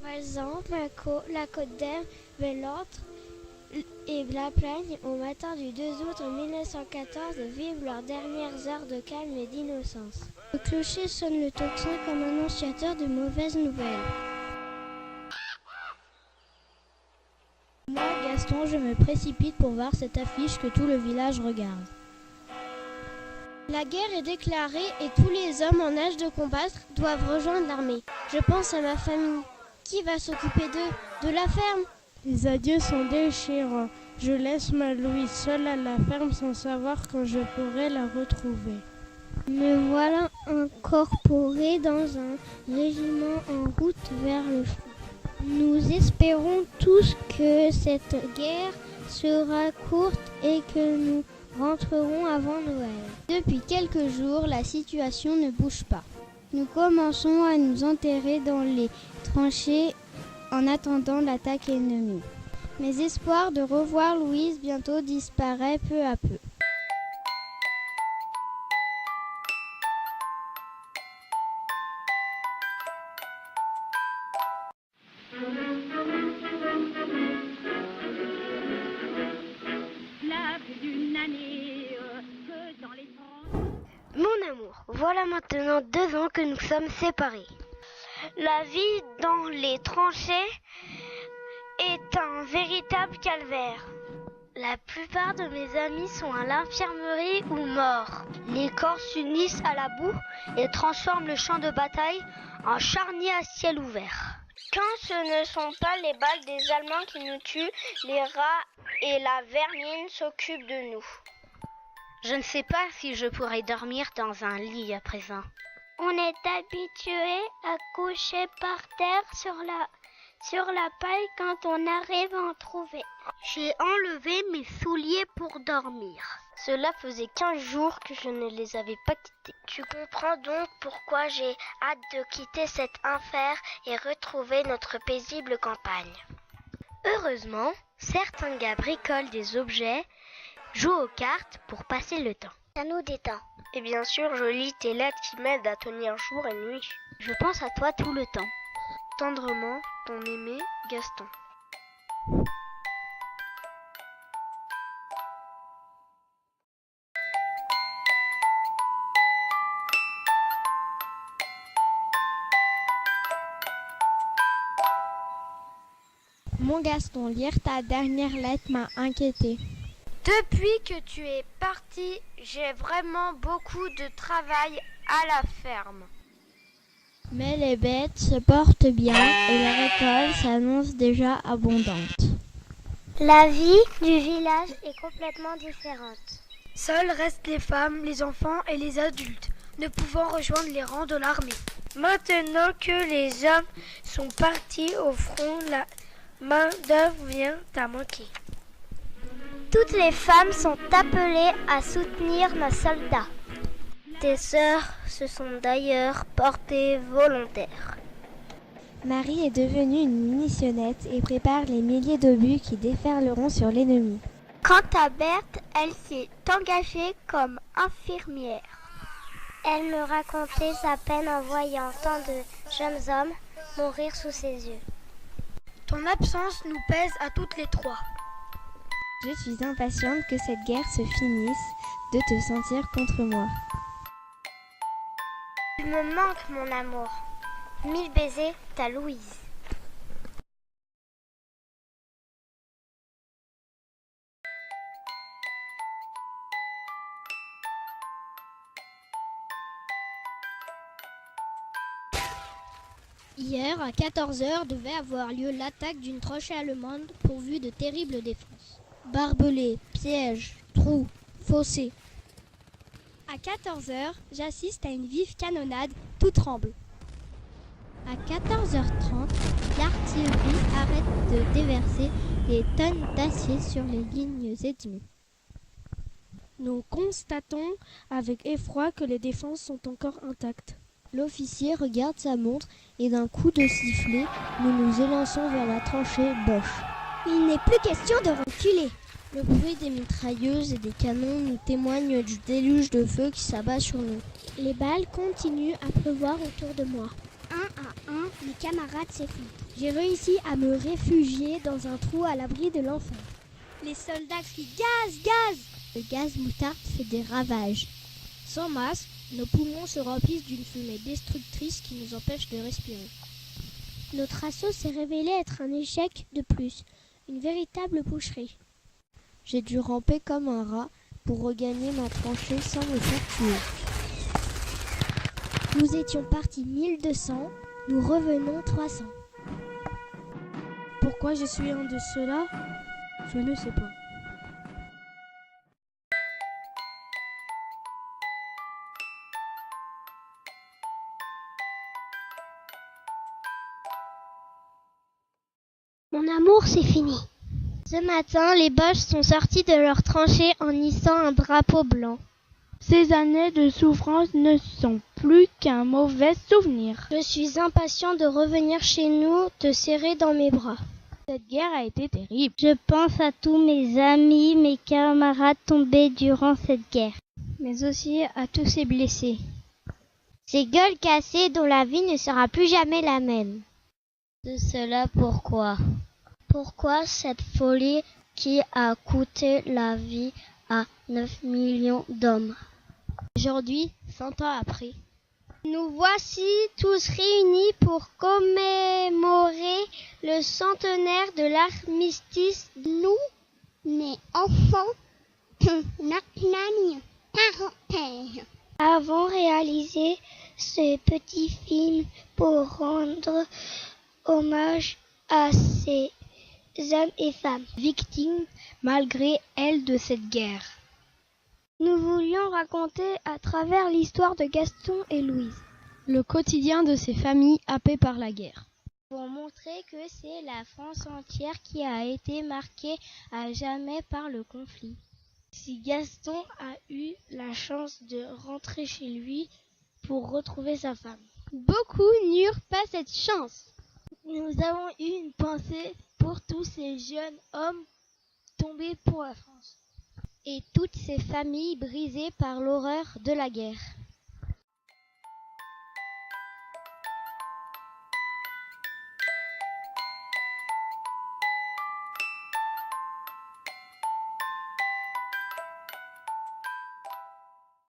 Voisin, la Côte d'Ève, Vellentre et la Plagne, au matin du 2 août 1914, vivent leurs dernières heures de calme et d'innocence. Le clocher sonne le tocsin comme annonciateur de mauvaises nouvelles. Moi, Gaston, je me précipite pour voir cette affiche que tout le village regarde. La guerre est déclarée et tous les hommes en âge de combattre doivent rejoindre l'armée. Je pense à ma famille. Qui va s'occuper d'eux, de la ferme ? Les adieux sont déchirants. Je laisse ma Louise seule à la ferme sans savoir quand je pourrai la retrouver. Me voilà incorporé dans un régiment en route vers le front. Nous espérons tous que cette guerre sera courte et que nous rentrerons avant Noël. Depuis quelques jours, la situation ne bouge pas. Nous commençons à nous enterrer dans les tranchées en attendant l'attaque ennemie. Mes espoirs de revoir Louise bientôt disparaissent peu à peu. Mon amour, voilà maintenant 2 ans que nous sommes séparés. La vie dans les tranchées est un véritable calvaire. La plupart de mes amis sont à l'infirmerie ou morts. Les corps s'unissent à la boue et transforment le champ de bataille en charnier à ciel ouvert. Quand ce ne sont pas les balles des Allemands qui nous tuent, les rats et la vermine s'occupent de nous. Je ne sais pas si je pourrais dormir dans un lit à présent. On est habitué à coucher par terre sur la paille quand on arrive à en trouver. J'ai enlevé mes souliers pour dormir. Cela faisait 15 jours que je ne les avais pas quittés. Tu comprends donc pourquoi j'ai hâte de quitter cet enfer et retrouver notre paisible campagne. Heureusement, certains gars bricolent des objets, jouent aux cartes pour passer le temps. Ça nous détend. Et bien sûr, je lis tes lettres qui m'aident à tenir jour et nuit. Je pense à toi tout le temps. Tendrement, ton aimé Gaston. Mon Gaston, lire ta dernière lettre m'a inquiété. Depuis que tu es parti, j'ai vraiment beaucoup de travail à la ferme. Mais les bêtes se portent bien et la récolte s'annonce déjà abondante. La vie du village est complètement différente. Seuls restent les femmes, les enfants et les adultes, ne pouvant rejoindre les rangs de l'armée. Maintenant que les hommes sont partis au front, la main-d'œuvre vient à manquer. Toutes les femmes sont appelées à soutenir nos soldats. Tes sœurs se sont d'ailleurs portées volontaires. Marie est devenue une munitionnette et prépare les milliers d'obus qui déferleront sur l'ennemi. Quant à Berthe, elle s'est engagée comme infirmière. Elle me racontait sa peine en voyant tant de jeunes hommes mourir sous ses yeux. Ton absence nous pèse à toutes les trois. Je suis impatiente que cette guerre se finisse, de te sentir contre moi. Tu me manques, mon amour. 1000 baisers, ta Louise. Hier, à 14h, devait avoir lieu l'attaque d'une tranchée allemande pourvue de terribles défenses. Barbelés, pièges, trous, fossés. À 14h, j'assiste à une vive canonnade, tout tremble. À 14h30, l'artillerie arrête de déverser des tonnes d'acier sur les lignes ennemies. Nous constatons avec effroi que les défenses sont encore intactes. L'officier regarde sa montre et d'un coup de sifflet, nous nous élançons vers la tranchée Boche. Il n'est plus question de reculer. Le bruit des mitrailleuses et des canons nous témoigne du déluge de feu qui s'abat sur nous. Les balles continuent à pleuvoir autour de moi. un à un, mes camarades s'effondrent. J'ai réussi à me réfugier dans un trou à l'abri de l'enfer. Les soldats crient « Gaz, gaz !» Le gaz moutarde fait des ravages. Sans masque, nos poumons se remplissent d'une fumée destructrice qui nous empêche de respirer. Notre assaut s'est révélé être un échec de plus, une véritable boucherie. J'ai dû ramper comme un rat pour regagner ma tranchée sans me faire tuer. Nous étions partis 1200, nous revenons 300. Pourquoi je suis un de ceux-là? Je ne sais pas. Mon amour, c'est fini. Ce matin, les Boches sont sortis de leur tranchée en hissant un drapeau blanc. Ces années de souffrance ne sont plus qu'un mauvais souvenir. Je suis impatient de revenir chez nous, te serrer dans mes bras. Cette guerre a été terrible. Je pense à tous mes amis, mes camarades tombés durant cette guerre, mais aussi à tous ces blessés. Ces gueules cassées dont la vie ne sera plus jamais la même. De cela pourquoi? Pourquoi cette folie qui a coûté la vie à 9 millions d'hommes? Aujourd'hui, 100 ans après, nous voici tous réunis pour commémorer le centenaire de l'armistice. Nous, les enfants de l'Allemagne parenthèse, avons réalisé ce petit film pour rendre hommage à ces hommes et femmes victimes malgré elles de cette guerre. Nous voulions raconter à travers l'histoire de Gaston et Louise Le quotidien de ces familles happées par la guerre. pour montrer que c'est la France entière qui a été marquée à jamais par le conflit. Si Gaston a eu la chance de rentrer chez lui pour retrouver sa femme, beaucoup n'eurent pas cette chance. Nous avons eu une pensée pour tous ces jeunes hommes tombés pour la France et toutes ces familles brisées par l'horreur de la guerre.